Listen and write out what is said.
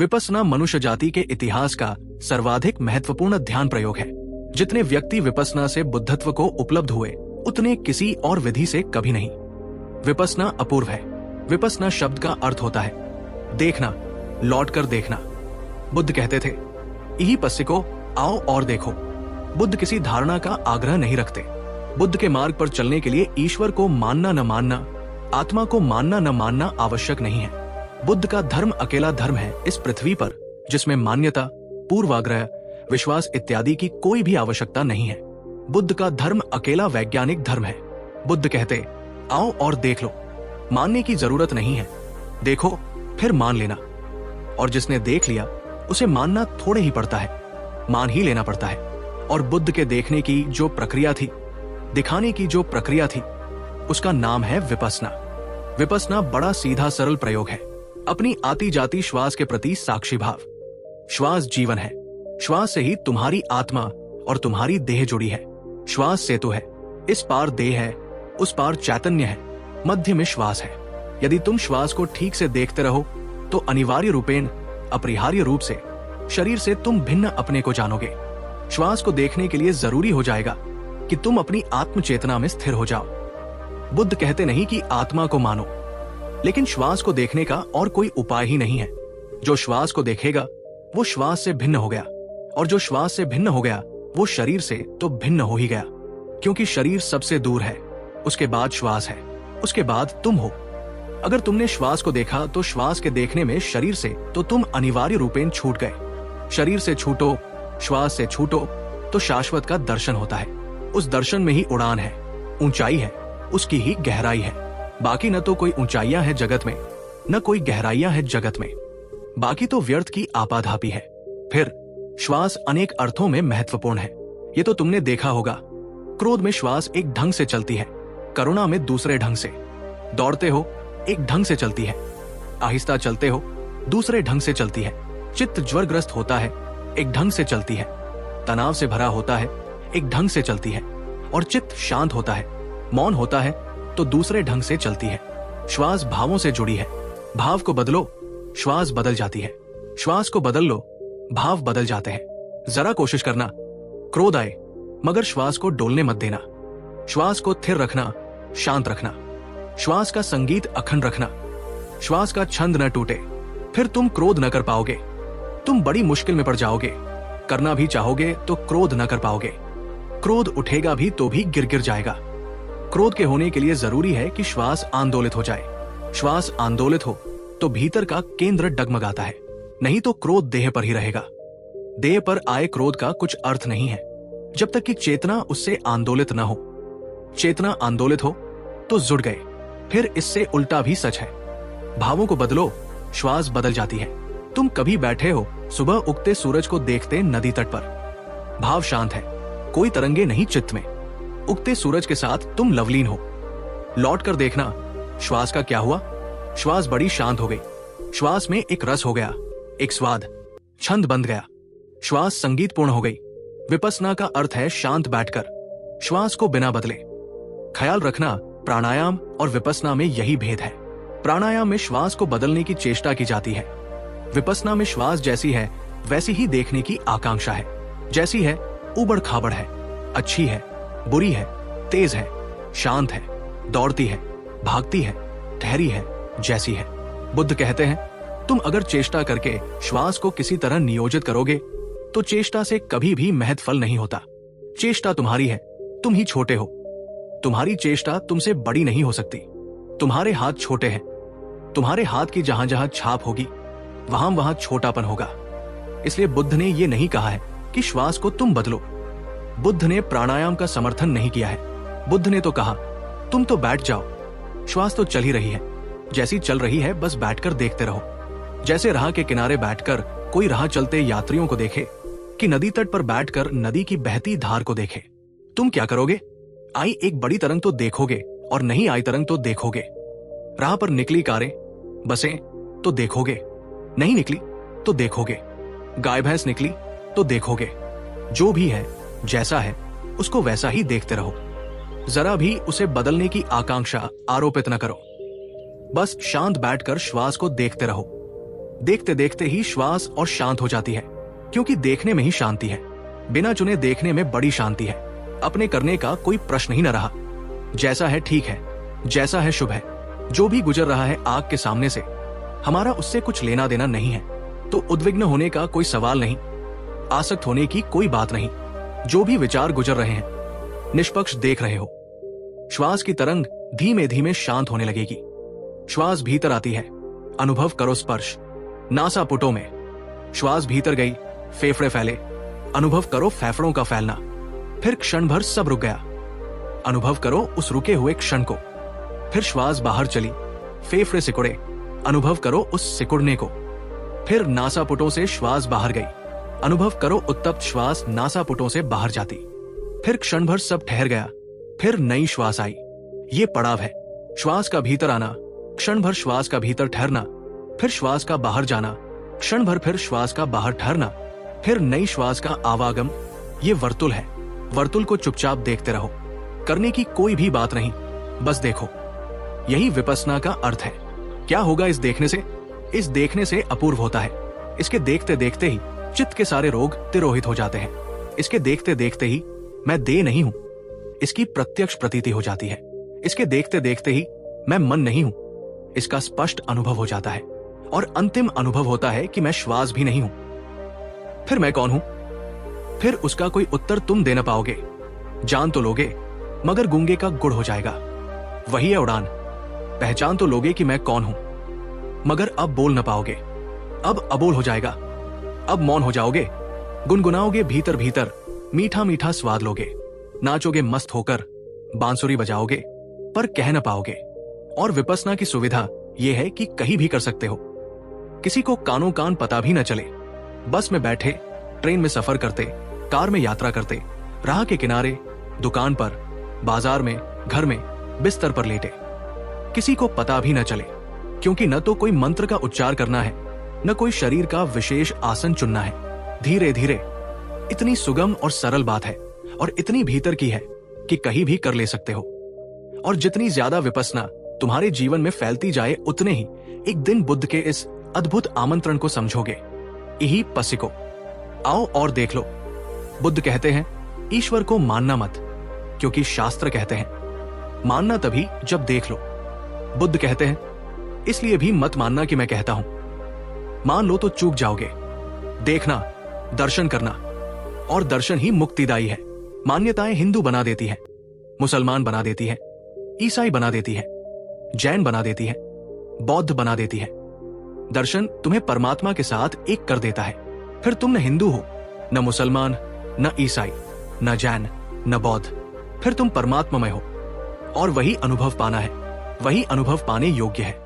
विपस्सना मनुष्य जाति के इतिहास का सर्वाधिक महत्वपूर्ण ध्यान प्रयोग है। जितने व्यक्ति विपस्सना से बुद्धत्व को उपलब्ध हुए उतने किसी और विधि से कभी नहीं। विपस्सना अपूर्व है। विपस्सना शब्द का अर्थ होता है देखना, लौट कर देखना। बुद्ध कहते थे इहि पस्सिको, आओ और देखो। बुद्ध किसी धारणा का आग्रह नहीं रखते। बुद्ध के मार्ग पर चलने के लिए ईश्वर को मानना न मानना, आत्मा को मानना न मानना आवश्यक नहीं है। बुद्ध का धर्म अकेला धर्म है इस पृथ्वी पर जिसमें मान्यता, पूर्वाग्रह, विश्वास इत्यादि की कोई भी आवश्यकता नहीं है। बुद्ध का धर्म अकेला वैज्ञानिक धर्म है। बुद्ध कहते आओ और देख लो। मानने की जरूरत नहीं है, देखो फिर मान लेना। और जिसने देख लिया उसे मानना थोड़े ही पड़ता है, मान ही लेना पड़ता है। और बुद्ध के देखने की जो प्रक्रिया थी, दिखाने की जो प्रक्रिया थी, उसका नाम है विपस्सना। विपस्सना बड़ा सीधा सरल प्रयोग है। अपनी आती जाती श्वास के प्रति साक्षी भाव। श्वास जीवन है। श्वास से ही तुम्हारी आत्मा और तुम्हारी देह जुड़ी है। श्वास सेतु है। इस पार देह है, उस पार चैतन्य है, मध्य में श्वास है। यदि तुम श्वास को ठीक से देखते रहो तो अनिवार्य रूपेण, अपरिहार्य रूप से शरीर से तुम भिन्न अपने को जानोगे। श्वास को देखने के लिए जरूरी हो जाएगा कि तुम अपनी आत्म चेतना में स्थिर हो जाओ। बुद्ध कहते नहीं कि आत्मा को मानो, लेकिन श्वास को देखने का और कोई उपाय ही नहीं है। जो श्वास को देखेगा वो श्वास से भिन्न हो गया, और जो श्वास से भिन्न हो गया वो शरीर से तो भिन्न हो ही गया, क्योंकि शरीर सबसे दूर है, उसके बाद श्वास है, उसके बाद तुम हो। अगर तुमने श्वास को देखा तो श्वास के देखने में शरीर से तो तुम अनिवार्य रूपेण छूट गए। शरीर से छूटो, श्वास से छूटो तो शाश्वत का दर्शन होता है। उस दर्शन में ही उड़ान है, ऊंचाई है, उसकी ही गहराई है। बाकी न तो कोई ऊंचाइयां है जगत में, न कोई गहराइयां है जगत में। बाकी तो व्यर्थ की आपाधापी है। फिर श्वास अनेक अर्थों में महत्वपूर्ण है। ये तो तुमने देखा होगा। क्रोध में श्वास एक ढंग से चलती है, करुणा में दूसरे ढंग से। दौड़ते हो एक ढंग से चलती है, आहिस्ता चलते हो दूसरे ढंग से चलती है। चित्त ज्वरग्रस्त होता है एक ढंग से चलती है, तनाव से भरा होता है एक ढंग से चलती है, और चित्त शांत होता है, मौन होता है तो दूसरे ढंग से चलती है। श्वास भावों से जुड़ी है। भाव को बदलो, श्वास बदल जाती है। श्वास को बदल लो, भाव बदल जाते हैं। जरा कोशिश करना, क्रोध आए मगर श्वास को डोलने मत देना। श्वास को स्थिर रखना, शांत रखना। श्वास का संगीत अखंड रखना। श्वास का छंद न टूटे, फिर तुम क्रोध न कर पाओगे। तुम बड़ी मुश्किल में पड़ जाओगे। करना भी चाहोगे तो क्रोध न कर पाओगे। क्रोध उठेगा भी तो भी गिर गिर जाएगा। क्रोध के होने के लिए जरूरी है कि श्वास आंदोलित हो जाए। श्वास आंदोलित हो तो भीतर का केंद्र डगमगाता है, नहीं तो क्रोध देह पर ही रहेगा। देह पर आए क्रोध का कुछ अर्थ नहीं है जब तक कि चेतना उससे आंदोलित न हो। चेतना आंदोलित हो तो जुड़ गए। फिर इससे उल्टा भी सच है। भावों को बदलो, श्वास बदल जाती है। तुम कभी बैठे हो सुबह उगते सूरज को देखते नदी तट पर। भाव शांत है, कोई तरंगे नहीं चित्त में। उगते सूरज के साथ तुम लवलीन हो। लौट कर देखना श्वास का क्या हुआ। श्वास बड़ी शांत हो गई। श्वास में एक रस हो गया, एक स्वाद, छंद बंध गया। श्वास संगीतपूर्ण हो गई। विपस्सना का अर्थ है शांत बैठकर, श्वास को बिना बदले। ख्याल रखना, प्राणायाम और विपस्सना में यही भेद है। प्राणायाम में श्वास को बदलने की चेष्टा की जाती है। विपस्सना में श्वास जैसी है वैसी ही देखने की आकांक्षा है। जैसी है उबड़ खाबड़ है, अच्छी है, बुरी है, तेज है, शांत है, दौड़ती है, भागती है, ठहरी है, जैसी है। बुद्ध कहते हैं तुम अगर चेष्टा करके श्वास को किसी तरह नियोजित करोगे तो चेष्टा से कभी भी महत फल नहीं होता। चेष्टा तुम्हारी है, तुम ही छोटे हो। तुम्हारी चेष्टा तुमसे बड़ी नहीं हो सकती। तुम्हारे हाथ छोटे हैं। तुम्हारे हाथ की जहां जहां छाप होगी वहां वहां छोटापन होगा। इसलिए बुद्ध ने यह नहीं कहा है कि श्वास को तुम बदलो। बुद्ध ने प्राणायाम का समर्थन नहीं किया है। बुद्ध ने तो कहा तुम तो बैठ जाओ, श्वास तो चल ही रही है। जैसी चल रही है बस बैठकर देखते रहो। जैसे राह के किनारे बैठकर कोई राह चलते यात्रियों को देखे कि नदी तट पर बैठकर नदी की बहती धार को देखे। तुम क्या करोगे? आई एक बड़ी तरंग तो देखोगे और नहीं आई तरंग तो देखोगे। राह पर निकली कारें, बसें तो देखोगे, नहीं निकली तो देखोगे। गाय भैंस निकली तो देखोगे। जो भी है, जैसा है, उसको वैसा ही देखते रहो। जरा भी उसे बदलने की आकांक्षा आरोपित न करो। बस शांत बैठकर श्वास को देखते रहो। देखते देखते ही श्वास और शांत हो जाती है, क्योंकि देखने में ही शांति है। बिना चुने देखने में बड़ी शांति है। अपने करने का कोई प्रश्न ही न रहा। जैसा है ठीक है, जैसा है शुभ है। जो भी गुजर रहा है आग के सामने से, हमारा उससे कुछ लेना देना नहीं है, तो उद्विग्न होने का कोई सवाल नहीं, आसक्त होने की कोई बात नहीं। जो भी विचार गुजर रहे हैं, निष्पक्ष देख रहे हो। श्वास की तरंग धीमे धीमे शांत होने लगेगी। श्वास भीतर आती है, अनुभव करो स्पर्श नासापुटों में। श्वास भीतर गई, फेफड़े फैले, अनुभव करो फेफड़ों का फैलना। फिर क्षण भर सब रुक गया, अनुभव करो उस रुके हुए क्षण को। फिर श्वास बाहर चली, फेफड़े सिकुड़े, अनुभव करो उस सिकुड़ने को। फिर नासापुटों से श्वास बाहर गई, अनुभव करो उत्तप्त श्वास नासापुटों से बाहर जाती। फिर क्षण भर सब ठहर गया, फिर नई श्वास आई। ये पड़ाव है, श्वास का भीतर आना, क्षण भर श्वास का भीतर ठहरना, फिर श्वास का बाहर जाना, क्षण भर फिर श्वास का बाहर ठहरना, फिर नई श्वास का आवागम। ये वर्तुल है, वर्तुल को चुपचाप देखते रहो। करने की कोई भी बात नहीं, बस देखो। यही विपस्सना का अर्थ है। क्या होगा इस देखने से? इस देखने से अपूर्व होता है। इसके देखते देखते ही चित्त के सारे रोग तिरोहित हो जाते हैं। इसके देखते देखते ही मैं देह नहीं हूं, इसकी प्रत्यक्ष प्रतीति हो जाती है। इसके देखते देखते ही मैं मन नहीं हूं, इसका स्पष्ट अनुभव हो जाता है। और अंतिम अनुभव होता है कि मैं श्वास भी नहीं हूं। फिर मैं कौन हूं? फिर उसका कोई उत्तर तुम दे न पाओगे। जान तो लोगे, मगर गूंगे का गुड़ हो जाएगा। वही है उड़ान। पहचान तो लोगे कि मैं कौन हूं, मगर अब बोल न पाओगे। अब अबोल हो जाएगा। अब मौन हो जाओगे, गुनगुनाओगे भीतर भीतर, मीठा मीठा स्वाद लोगे, नाचोगे मस्त होकर, बांसुरी बजाओगे, पर कह न पाओगे। और विपस्सना की सुविधा यह है कि कहीं भी कर सकते हो। किसी को कानों कान पता भी न चले। बस में बैठे, ट्रेन में सफर करते, कार में यात्रा करते, राह के किनारे, दुकान पर, बाजार में, घर में, बिस्तर पर लेटे, किसी को पता भी न चले, क्योंकि न तो कोई मंत्र का उच्चार करना है, न कोई शरीर का विशेष आसन चुनना है। धीरे धीरे, इतनी सुगम और सरल बात है, और इतनी भीतर की है कि कहीं भी कर ले सकते हो। और जितनी ज्यादा विपस्सना तुम्हारे जीवन में फैलती जाए, उतने ही एक दिन बुद्ध के इस अद्भुत आमंत्रण को समझोगे। यही पसिको, आओ और देख लो। बुद्ध कहते हैं, ईश्वर को मानना मत, क्योंकि शास्त्र कहते हैं मानना तभी जब देख लो। बुद्ध कहते हैं, इसलिए भी मत मानना कि मैं कहता हूं। मान लो तो चूक जाओगे। देखना, दर्शन करना, और दर्शन ही मुक्तिदायी है। मान्यताएं हिंदू बना देती है, मुसलमान बना देती है, ईसाई बना देती है, जैन बना देती है, बौद्ध बना देती है। दर्शन तुम्हें परमात्मा के साथ एक कर देता है। फिर तुम न हिंदू हो, न मुसलमान, न ईसाई, न जैन, न बौद्ध। फिर तुम परमात्मामय हो, और वही अनुभव पाना है, वही अनुभव पाने योग्य है।